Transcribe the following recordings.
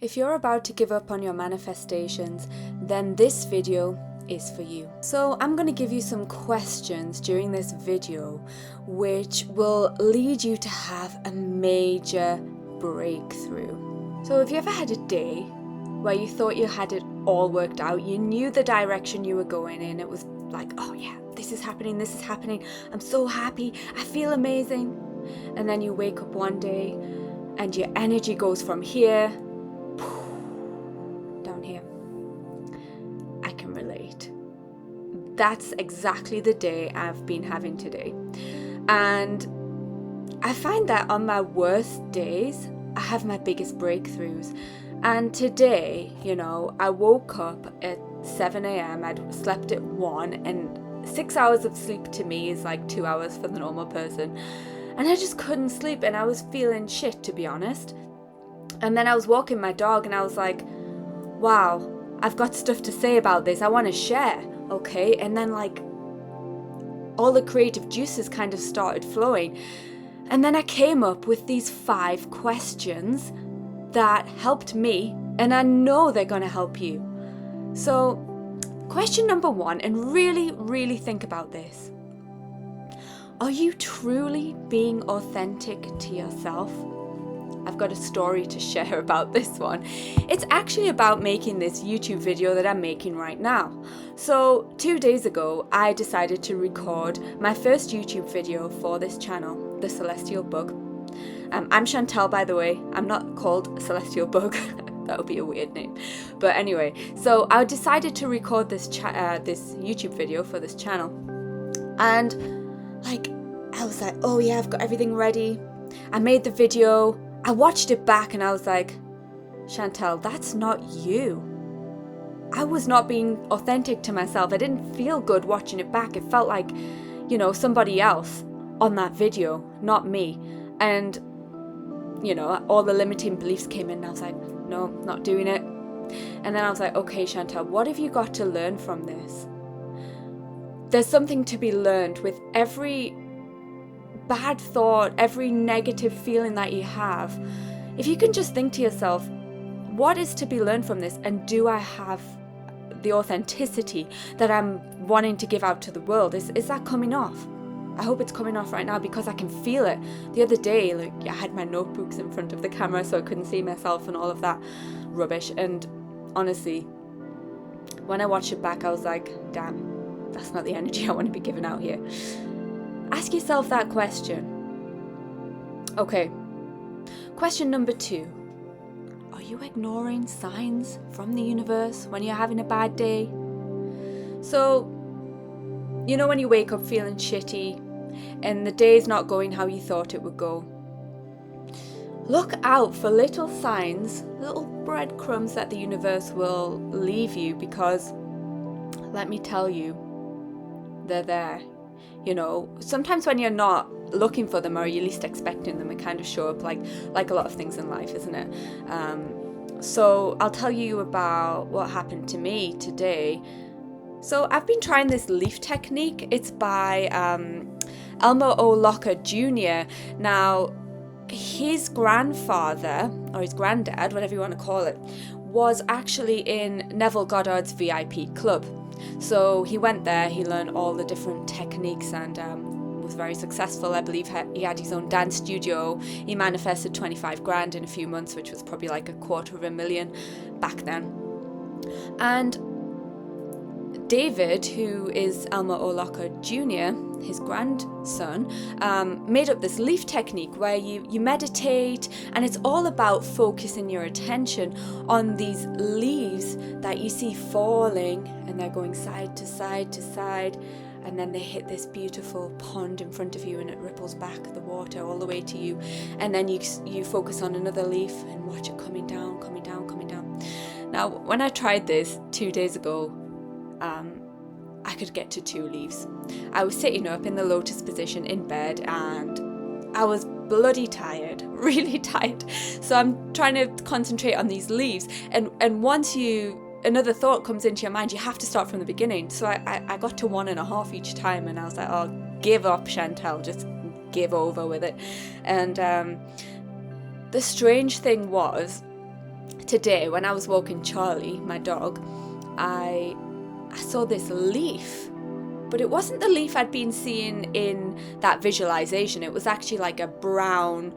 If you're about to give up on your manifestations, then this video is for you. So I'm going to give you some questions during this video which will lead you to have a major breakthrough. So have you ever had a day where you thought you had it all worked out, you knew the direction you were going in, it was like, oh yeah, this is happening, I'm so happy, I feel amazing, and then you wake up one day and your energy goes from here down here? I can relate. That's exactly the day I've been having today. And I find that on my worst days, I have my biggest breakthroughs. And today, I woke up at 7 a.m. I'd slept at 1, and 6 hours of sleep to me is like 2 hours for the normal person. And I just couldn't sleep, and I was feeling shit, to be honest. And then I was walking my dog, and I was like, wow, I've got stuff to say about this. I want to share, okay? And then all the creative juices kind of started flowing. And then I came up with these 5 questions that helped me, and I know they're going to help you. So, question number 1, and really, really think about this. Are you truly being authentic to yourself? I've got a story to share about this one. It's actually about making this YouTube video that I'm making right now. So 2 days ago, I decided to record my first YouTube video for this channel, The Celestial Bug. I'm Chantel, by the way. I'm not called Celestial Bug. That would be a weird name. But anyway, so I decided to record this YouTube video for this channel. And I was like, oh yeah, I've got everything ready. I made the video. I watched it back and I was like, Chantel, that's not you. I was not being authentic to myself. I didn't feel good watching it back. It felt like, somebody else on that video, not me. And, all the limiting beliefs came in and I was like, no, not doing it. And then I was like, okay, Chantel, what have you got to learn from this? There's something to be learned with every bad thought, every negative feeling that you have. If you can just think to yourself, what is to be learned from this, and do I have the authenticity that I'm wanting to give out to the world? Is that coming off? I hope it's coming off right now, because I can feel it. The other day, I had my notebooks in front of the camera so I couldn't see myself and all of that rubbish, and honestly, when I watched it back, I was like, damn, that's not the energy I want to be giving out here. Ask yourself that question. Okay, question number 2. Are you ignoring signs from the universe when you're having a bad day? So, when you wake up feeling shitty and the day's not going how you thought it would go, look out for little signs, little breadcrumbs that the universe will leave you, because let me tell you, they're there. Sometimes when you're not looking for them or you're least expecting them, it kind of show up like a lot of things in life, isn't it? So I'll tell you about what happened to me today. So I've been trying this leaf technique. It's by Elmer O. Locker Jr. Now, his grandfather, or his granddad, whatever you want to call it, was actually in Neville Goddard's VIP club. So he went there, he learned all the different techniques and was very successful. I believe he had his own dance studio. He manifested 25 grand in a few months, which was probably like $250,000 back then. And David, who is Elmer O. Locker Jr., his grandson, made up this leaf technique where you meditate, and it's all about focusing your attention on these leaves that you see falling, and they're going side to side to side, and then they hit this beautiful pond in front of you, and it ripples back the water all the way to you, and then you focus on another leaf and watch it coming down, coming down, coming down. Now, when I tried this 2 days ago, I could get to 2 leaves. I was sitting up in the lotus position in bed, and I was bloody tired, really tired. So I'm trying to concentrate on these leaves, and once another thought comes into your mind, you have to start from the beginning. So I got to 1.5 each time, and I was like, oh, give up, Chantel, just give over with it. And the strange thing was, today when I was walking Charlie, my dog, I saw this leaf, but it wasn't the leaf I'd been seeing in that visualization. It was actually like a brown,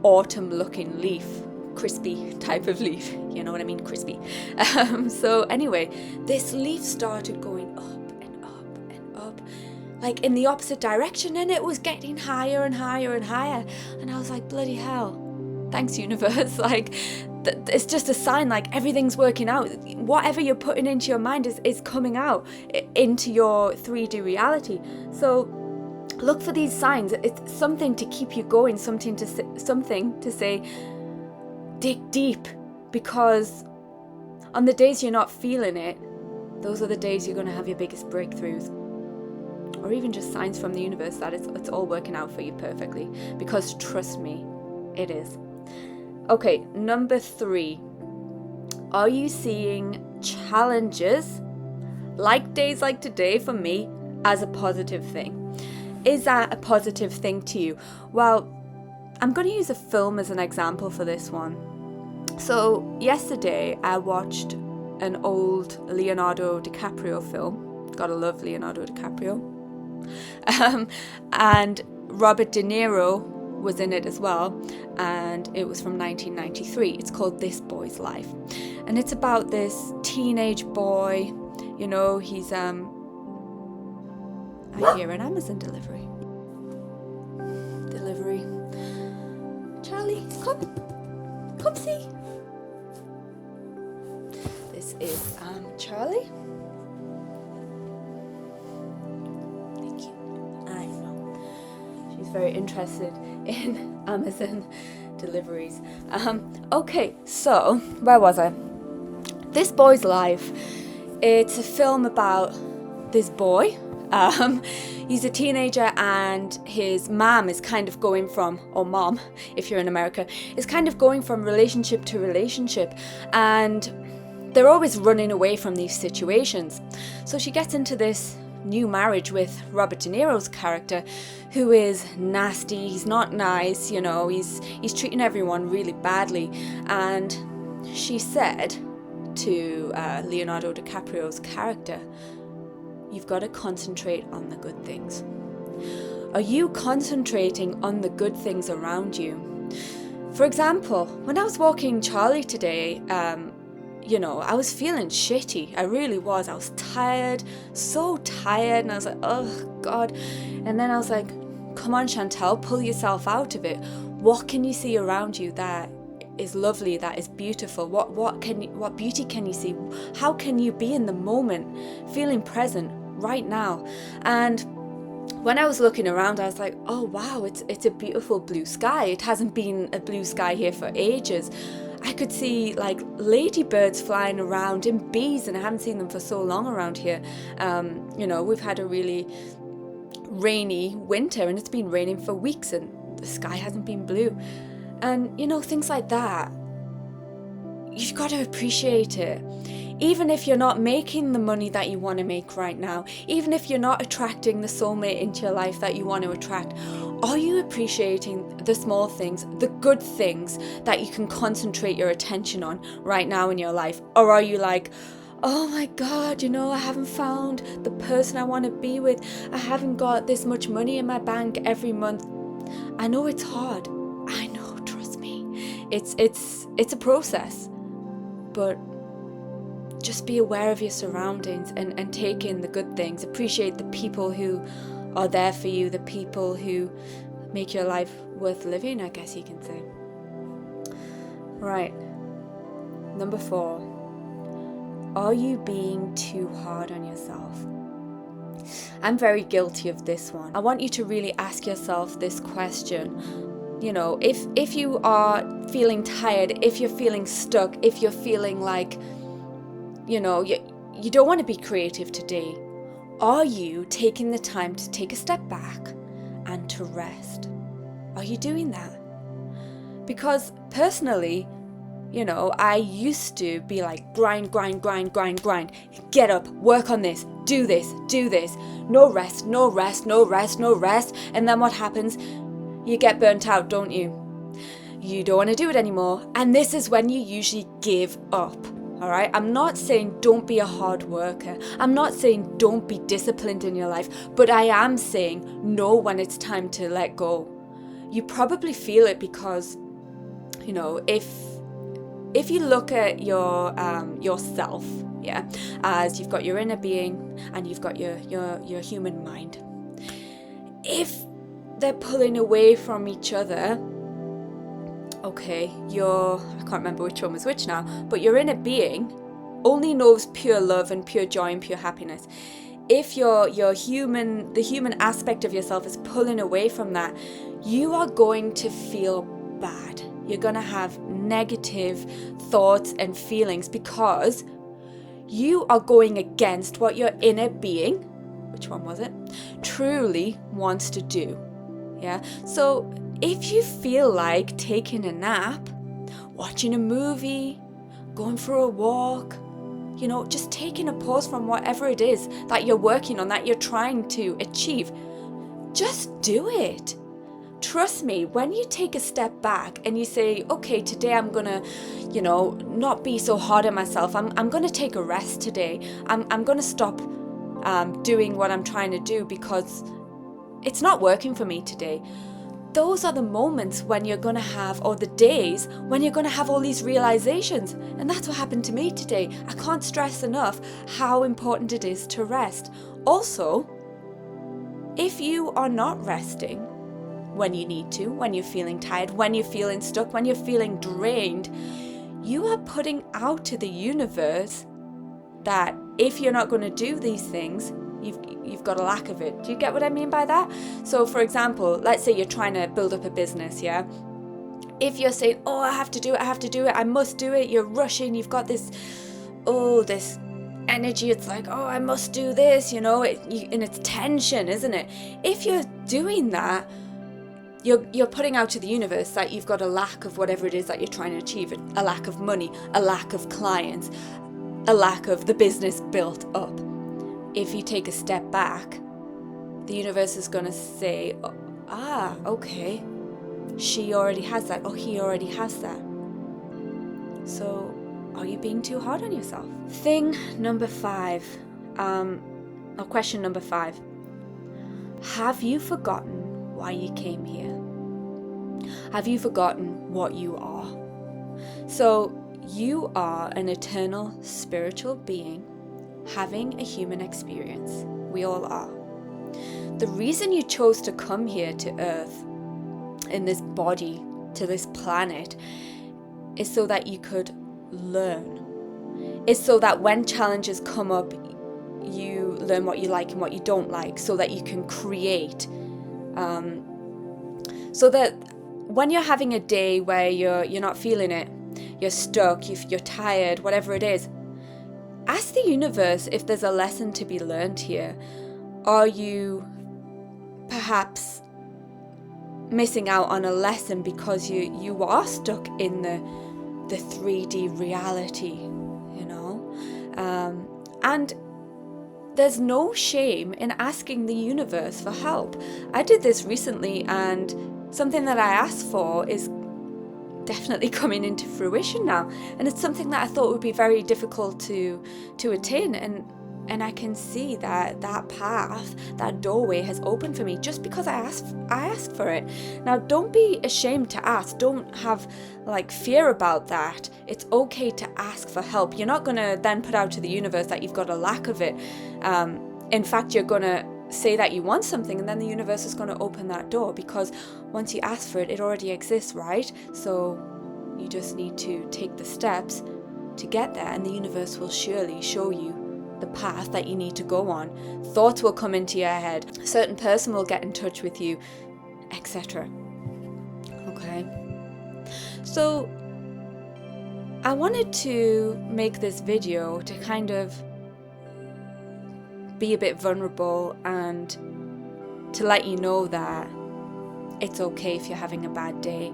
autumn looking leaf, crispy type of leaf, you know what I mean, crispy. So anyway, this leaf started going up and up and up, like in the opposite direction, and it was getting higher and higher and higher, and I was like, bloody hell, thanks universe. Like, it's just a sign, like everything's working out. Whatever you're putting into your mind is coming out into your 3D reality. So look for these signs. It's something to keep you going, something to say, dig deep, because on the days you're not feeling it, those are the days you're going to have your biggest breakthroughs, or even just signs from the universe that it's all working out for you perfectly, because trust me, it is. Okay, number 3. Are you seeing challenges, like days like today for me, as a positive thing? Is that a positive thing to you? Well, I'm going to use a film as an example for this one. So yesterday I watched an old Leonardo DiCaprio film. Gotta love Leonardo DiCaprio. And Robert De Niro was in it as well, and it was from 1993. It's called This Boy's Life, and it's about this teenage boy. He's I hear an Amazon delivery. Charlie, come see. This is Charlie. Thank you. I know she's very interested in Amazon deliveries. Okay, so where was I? This Boy's Life. It's a film about this boy. He's a teenager, and his mom is kind of going from, or mom, if you're in America, is kind of going from relationship to relationship, and they're always running away from these situations. So she gets into this new marriage with Robert De Niro's character, who is nasty. He's not nice, he's treating everyone really badly. And she said to Leonardo DiCaprio's character, you've got to concentrate on the good things. Are you concentrating on the good things around you? For example, when I was walking Charlie today, I was feeling shitty. I really was. I was tired, so tired, and I was like, oh God. And then I was like, come on, Chantel, pull yourself out of it. What can you see around you that is lovely, that is beautiful? What beauty can you see? How can you be in the moment, feeling present right now? And when I was looking around, I was like, oh wow, it's a beautiful blue sky. It hasn't been a blue sky here for ages. I could see like ladybirds flying around and bees, and I haven't seen them for so long around here. We've had a really rainy winter, and it's been raining for weeks, and the sky hasn't been blue. And things like that, you've got to appreciate it. Even if you're not making the money that you want to make right now, even if you're not attracting the soulmate into your life that you want to attract, are you appreciating the small things, the good things that you can concentrate your attention on right now in your life? Or are you like, oh my God, I haven't found the person I want to be with. I haven't got this much money in my bank every month. I know it's hard. I know, trust me. It's a process. But just be aware of your surroundings and take in the good things. Appreciate the people who are there for you, the people who make your life worth living, I guess you can say. Right. Number 4. Are you being too hard on yourself? I'm very guilty of this one. I want you to really ask yourself this question. If you are feeling tired, if you're feeling stuck, if you're feeling like you don't want to be creative today, are you taking the time to take a step back and to rest? Are you doing that? Because personally, I used to be like grind, get up, work on this, do this, no rest, and then what happens? You get burnt out, don't you? you don't want to do it anymore. And this is when you usually give up. All right. I'm not saying don't be a hard worker. I'm not saying don't be disciplined in your life, but I am saying know when it's time to let go. You probably feel it because, you know, if you look at yourself, yeah, as you've got your inner being and you've got your human mind. If they're pulling away from each other, okay, I can't remember which one was which now, but your inner being only knows pure love and pure joy and pure happiness. If the human aspect of yourself is pulling away from that, you are going to feel bad. You're going to have negative thoughts and feelings because you are going against what your inner being, which one was it, truly wants to do. Yeah. So if you feel like taking a nap, watching a movie, going for a walk, you know, just taking a pause from whatever it is that you're working on, that you're trying to achieve, just do it. Trust me, when you take a step back and you say, okay, today I'm gonna, you know, not be so hard on myself. I'm gonna take a rest today. I'm gonna stop doing what I'm trying to do because it's not working for me today. Those are the moments when you're going to have, or the days when you're going to have all these realizations. And that's what happened to me today. I can't stress enough how important it is to rest. Also, if you are not resting when you need to, when you're feeling tired, when you're feeling stuck, when you're feeling drained, you are putting out to the universe that if you're not going to do these things, you've got a lack of it. Do you get what I mean by that? So for example, let's say you're trying to build up a business, yeah? If you're saying, oh, I have to do it, I must do it, you're rushing, you've got this energy, it's like, oh, I must do this, you know, and it's tension, isn't it? If you're doing that, you're putting out to the universe that you've got a lack of whatever it is that you're trying to achieve, a lack of money, a lack of clients, a lack of the business built up. If you take a step back, the universe is going to say, okay, she already has that, or he already has that. So are you being too hard on yourself? Question number 5. Have you forgotten why you came here? Have you forgotten what you are? So you are an eternal spiritual being having a human experience. We all are. The reason you chose to come here to Earth, in this body, to this planet, is so that you could learn. It's so that when challenges come up, you learn what you like and what you don't like, so that you can create. So that when you're having a day where you're not feeling it, you're stuck, you're tired, whatever it is, ask the universe if there's a lesson to be learned here. Are you perhaps missing out on a lesson because you are stuck in the 3D reality, you know? And there's no shame in asking the universe for help. I did this recently, and something that I asked for is definitely coming into fruition now, and it's something that I thought would be very difficult to attain, and I can see that path, that doorway has opened for me just because I asked for it. Now, don't be ashamed to ask. Don't have fear about that. It's okay to ask for help. You're not going to then put out to the universe that you've got a lack of it. In fact, you're going to say that you want something, and then the universe is going to open that door, because once you ask for it, it already exists, right? So you just need to take the steps to get there, and the universe will surely show you the path that you need to go on. Thoughts will come into your head, a certain person will get in touch with you, etc. Okay, so I wanted to make this video to kind of be a bit vulnerable and to let you know that it's okay if you're having a bad day.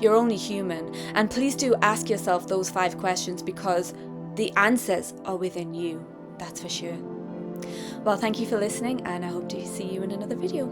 You're only human, and please do ask yourself those 5 questions, because the answers are within you, that's for sure. Well, thank you for listening, and I hope to see you in another video.